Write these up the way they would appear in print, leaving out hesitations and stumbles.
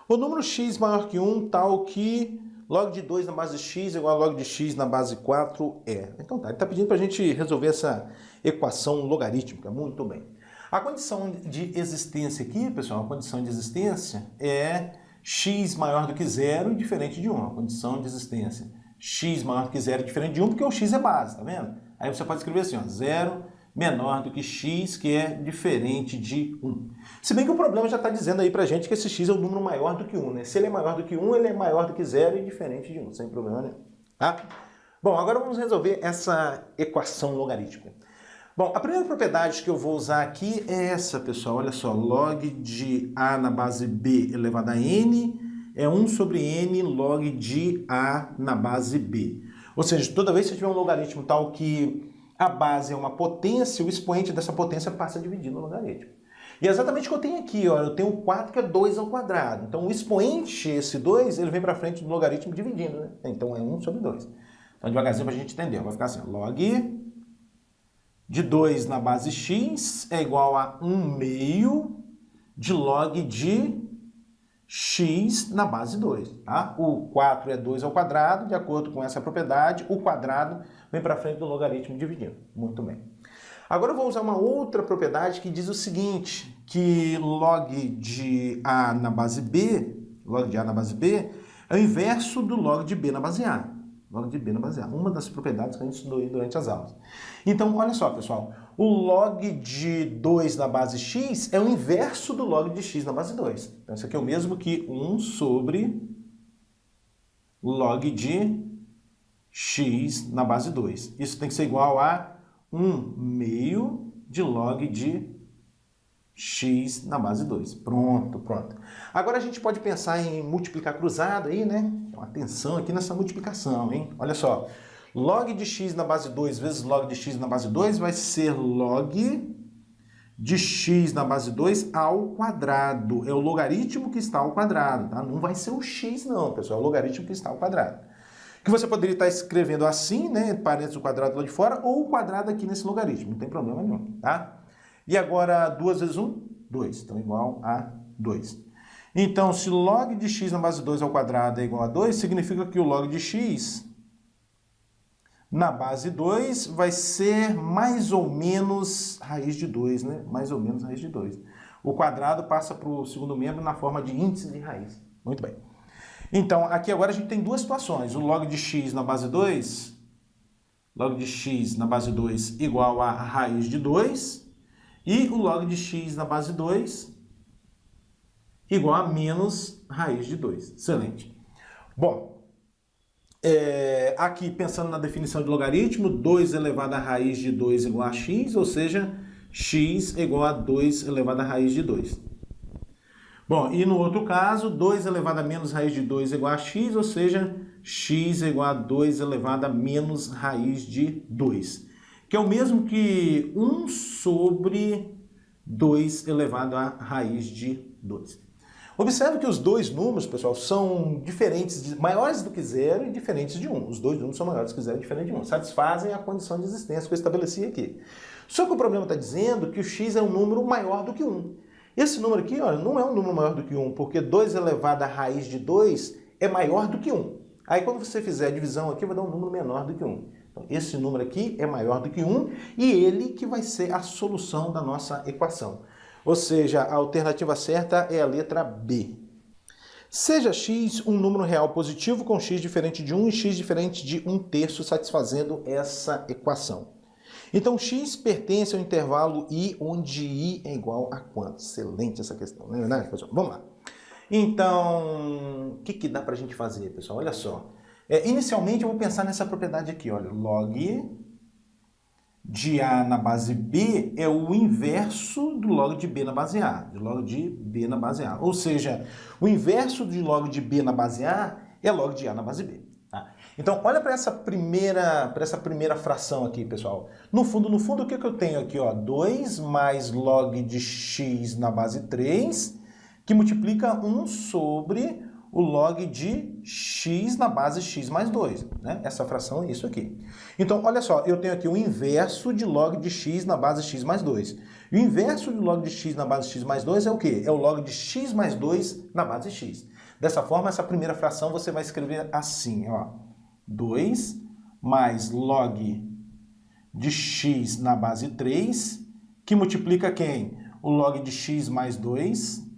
O número x maior que 1, tal que log de 2 na base x igual a log de x na base 4 é. Então tá, ele está pedindo para a gente resolver essa equação logarítmica. Muito bem. A condição de existência aqui, pessoal, a condição de existência é x maior do que 0 e diferente de 1. A condição de existência x maior do que 0 e diferente de 1, porque o x é base, tá vendo? Aí você pode escrever assim, ó, 0 menor do que x, que é diferente de 1. Se bem que o problema já está dizendo aí pra gente que esse x é um número maior do que 1, né? Se ele é maior do que 1, ele é maior do que 0 e diferente de 1, sem problema nenhum, tá? Bom, agora vamos resolver essa equação logarítmica. Bom, a primeira propriedade que eu vou usar aqui é essa, pessoal. Olha só, log de a na base b elevado a n é 1 sobre n log de a na base b. Ou seja, toda vez que você tiver um logaritmo tal que a base é uma potência, o expoente dessa potência passa a dividir no logaritmo. E é exatamente o que eu tenho aqui, ó, eu tenho 4 que é 2 ao quadrado. Então o expoente, esse 2, ele vem para frente do logaritmo dividindo, né? Então é 1 sobre 2. Então devagarzinho para a gente entender, vai ficar assim, log de 2 na base x é igual a 1 meio de log de x na base 2, tá? O 4 é 2 ao quadrado, de acordo com essa propriedade, o quadrado vem para frente do logaritmo dividindo. Muito bem. Agora eu vou usar uma outra propriedade que diz o seguinte, que log de a na base b, log de a na base b, é o inverso do log de b na base a. Log de b na base a, uma das propriedades que a gente estudou aí durante as aulas. Então, olha só, pessoal, o log de 2 na base x é o inverso do log de x na base 2. Então, isso aqui é o mesmo que 1 sobre log de x na base 2. Isso tem que ser igual a 1 meio de log de x na base 2. Pronto, pronto. Agora a gente pode pensar em multiplicar cruzado aí, né? Então, atenção aqui nessa multiplicação, hein? Olha só. Log de x na base 2 vezes log de x na base 2 vai ser log de x na base 2 ao quadrado. É o logaritmo que está ao quadrado, tá? Não vai ser o x não, pessoal. É o logaritmo que está ao quadrado. Que você poderia estar escrevendo assim, né? Parênteses do quadrado lá de fora, ou o quadrado aqui nesse logaritmo. Não tem problema nenhum, tá? E agora, 2 vezes 1? 2. Então, igual a 2. Então, se log de x na base 2 ao quadrado é igual a 2, significa que o log de x na base 2 vai ser mais ou menos raiz de 2, né? Mais ou menos raiz de 2. O quadrado passa para o segundo membro na forma de índice de raiz. Muito bem. Então, aqui agora a gente tem duas situações. O log de x na base 2, log de x na base 2 igual a raiz de 2, e o log de x na base 2 igual a menos raiz de 2. Excelente. Bom, aqui pensando na definição de logaritmo, 2 elevado a raiz de 2 igual a x, ou seja, x igual a 2 elevado a raiz de 2. Bom, e no outro caso, 2 elevado a menos raiz de 2 igual a x, ou seja, x igual a 2 elevado a menos raiz de 2. Que é o mesmo que 1 sobre 2 elevado a raiz de 2. Observe que os dois números, pessoal, são diferentes, maiores do que 0 e diferentes de 1. Os dois números são maiores do que 0 e diferentes de 1. Satisfazem a condição de existência que eu estabeleci aqui. Só que o problema está dizendo que o x é um número maior do que 1. Esse número aqui, olha, não é um número maior do que 1, porque 2 elevado a raiz de 2 é maior do que 1. Aí quando você fizer a divisão aqui, vai dar um número menor do que 1. Então, esse número aqui é maior do que 1 e ele que vai ser a solução da nossa equação. Ou seja, a alternativa certa é a letra B. Seja x um número real positivo com x diferente de 1 e x diferente de 1/3, satisfazendo essa equação. Então, x pertence ao intervalo i, onde i é igual a quanto? Excelente essa questão, não é verdade, pessoal? Vamos lá. Então, o que dá para a gente fazer, pessoal? Olha só. Inicialmente, eu vou pensar nessa propriedade aqui, olha. Log de a na base b é o inverso do log de b na base a. De log de b na base a. Ou seja, o inverso de log de b na base a é log de a na base b. Tá? Então, olha para essa primeira fração aqui, pessoal. No fundo, o que eu tenho aqui? Ó? 2 mais log de x na base 3, que multiplica 1 sobre o log de x na base x mais 2, né? Essa fração é isso aqui. Então, olha só, eu tenho aqui o inverso de log de x na base x mais 2. E o inverso de log de x na base x mais 2 é o quê? É o log de x mais 2 na base x. Dessa forma, essa primeira fração você vai escrever assim, ó. 2 mais log de x na base 3, que multiplica quem? O log de x mais 2,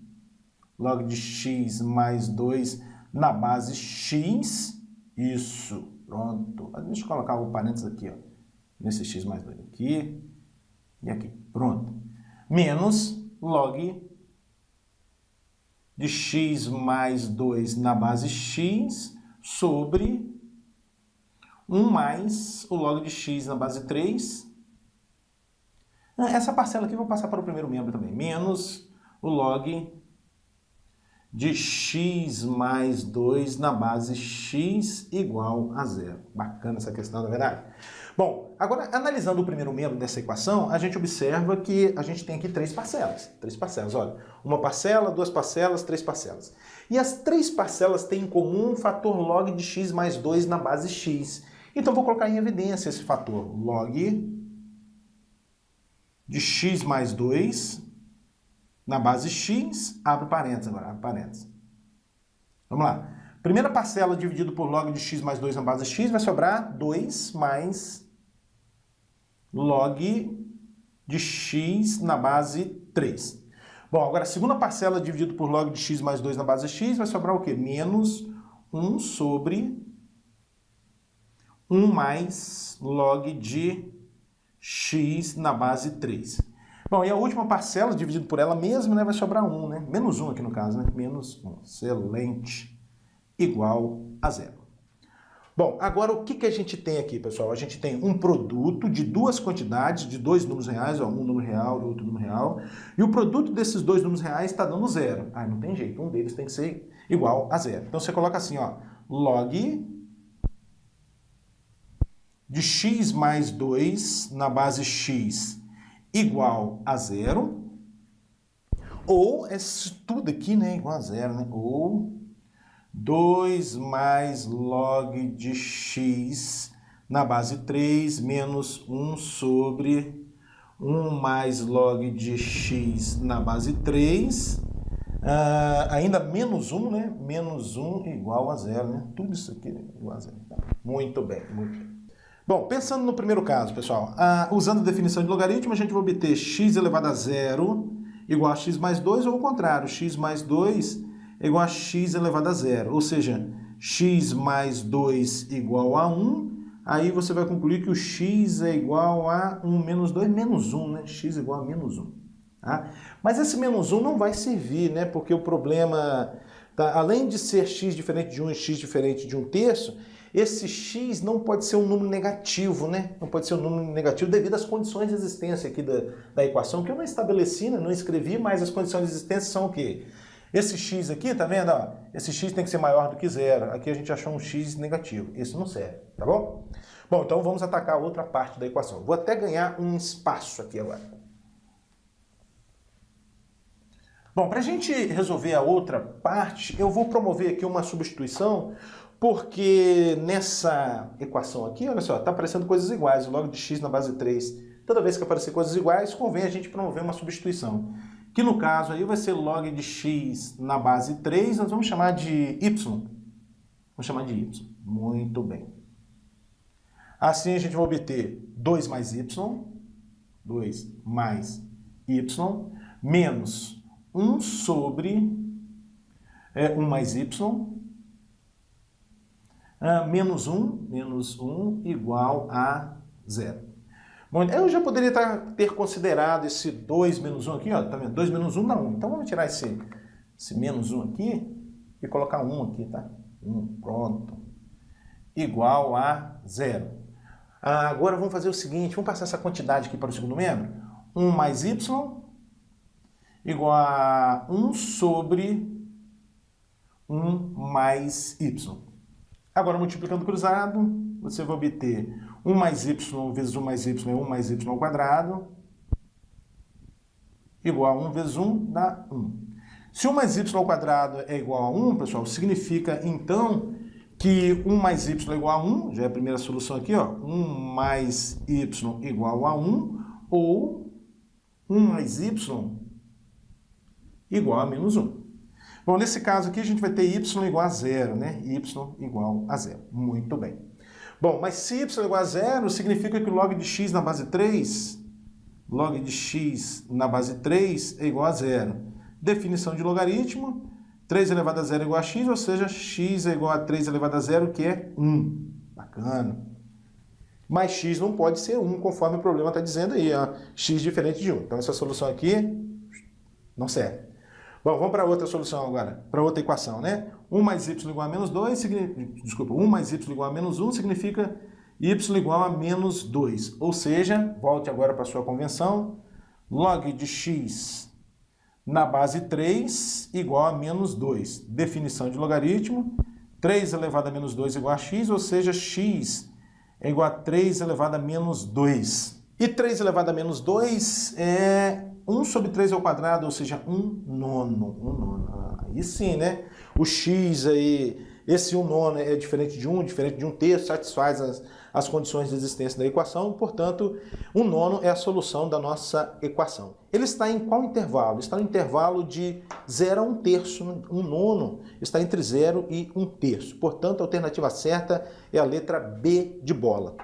log de x mais 2 na base x, isso, pronto. Deixa eu colocar o parênteses aqui, ó, nesse x mais 2 aqui e aqui, pronto. Menos log de x mais 2 na base x sobre 1 mais o log de x na base 3. Essa parcela aqui eu vou passar para o primeiro membro também. Menos o log de x mais 2 na base x igual a 0. Bacana essa questão, não é verdade? Bom, agora analisando o primeiro membro dessa equação, a gente observa que a gente tem aqui três parcelas. Três parcelas, olha. Uma parcela, duas parcelas, três parcelas. E as três parcelas têm em comum um fator log de x mais 2 na base x. Então vou colocar em evidência esse fator. Log de x mais 2 na base x, abre parênteses agora, abre parênteses. Vamos lá. Primeira parcela dividido por log de x mais 2 na base x, vai sobrar 2 mais log de x na base 3. Bom, agora a segunda parcela dividido por log de x mais 2 na base x, vai sobrar o quê? Menos 1 sobre 1 mais log de x na base 3. Bom, e a última parcela, dividido por ela mesma, né, vai sobrar 1, né? Menos 1 aqui no caso, né? Menos 1. Excelente. Igual a 0. Bom, agora o que a gente tem aqui, pessoal? A gente tem um produto de duas quantidades, de dois números reais, ó, um número real e outro número real, e o produto desses dois números reais está dando 0. Ah, não tem jeito, um deles tem que ser igual a 0. Então você coloca assim, ó, log de x mais 2 na base x igual a 0, ou esse tudo aqui, né, igual a 0, né, ou 2 mais log de x na base 3 menos 1 sobre 1 mais log de x na base 3, ainda menos 1, né, menos 1 igual a 0, né, tudo isso aqui igual a 0. Muito bem, muito bem. Bom, pensando no primeiro caso, pessoal, usando a definição de logaritmo, a gente vai obter x elevado a 0 igual a x mais 2, ou o contrário, x mais 2 é igual a x elevado a 0, ou seja, x mais 2 igual a 1, aí você vai concluir que o x é igual a 1 menos 2, menos 1, né? X igual a menos 1. Tá? Mas esse menos 1 não vai servir, né? Porque o problema, além de ser x diferente de 1 e x diferente de 1/3, esse x não pode ser um número negativo, né? Não pode ser um número negativo devido às condições de existência aqui da equação, que eu não estabeleci, né? Não escrevi, mas as condições de existência são o quê? Esse x aqui, tá vendo? Ó, esse x tem que ser maior do que 0. Aqui a gente achou um x negativo. Isso não serve, tá bom? Bom, então vamos atacar outra parte da equação. Vou até ganhar um espaço aqui agora. Bom, para a gente resolver a outra parte, eu vou promover aqui uma substituição, porque nessa equação aqui, olha só, está aparecendo coisas iguais, o log de x na base 3. Toda vez que aparecer coisas iguais, convém a gente promover uma substituição. Que no caso aí vai ser log de x na base 3, nós vamos chamar de y. Vamos chamar de y. Muito bem. Assim a gente vai obter 2 mais y, 2 mais y, menos 1 sobre 1 mais y, menos 1 igual a 0. Bom, eu já poderia ter considerado esse 2 menos 1 aqui, ó, tá vendo? 2 menos 1 dá 1. Então vamos tirar esse menos 1 aqui e colocar 1 aqui, tá? 1, pronto. Igual a 0. Agora vamos fazer o seguinte, vamos passar essa quantidade aqui para o segundo membro. 1 mais y igual a 1 sobre 1 mais y. Agora, multiplicando cruzado, você vai obter 1 mais y vezes 1 mais y é 1 mais y ao quadrado, igual a 1 vezes 1 dá 1. Se 1 mais y ao quadrado é igual a 1, pessoal, significa então que 1 mais y é igual a 1, já é a primeira solução aqui, ó, 1 mais y igual a 1, ou 1 mais y igual a menos 1. Bom, nesse caso aqui a gente vai ter y igual a 0, né? Y igual a 0. Muito bem. Bom, mas se y igual a 0, significa que o log de x na base 3, log de x na base 3 é igual a 0. Definição de logaritmo, 3 elevado a 0 é igual a x, ou seja, x é igual a 3 elevado a 0, que é 1. Bacana. Mas x não pode ser 1, conforme o problema está dizendo aí, ó, x diferente de 1. Então essa solução aqui não serve. Bom, vamos para outra solução agora, para outra equação, né? 1 mais y igual a menos 2, 1 mais y igual a menos 1 significa y igual a menos 2. Ou seja, volte agora para a sua convenção, log de x na base 3 igual a menos 2. Definição de logaritmo, 3 elevado a menos 2 igual a x, ou seja, x é igual a 3 elevado a menos 2. E 3 elevado a menos 2 é 1 sobre 3 ao quadrado, ou seja, 1 nono. Aí sim, né? O x aí, esse 1 nono é diferente de 1 terço, satisfaz as condições de existência da equação, portanto, 1 nono é a solução da nossa equação. Ele está em qual intervalo? Está no intervalo de 0 a 1 terço. 1 nono está entre 0 e 1 terço. Portanto, a alternativa certa é a letra B de bola.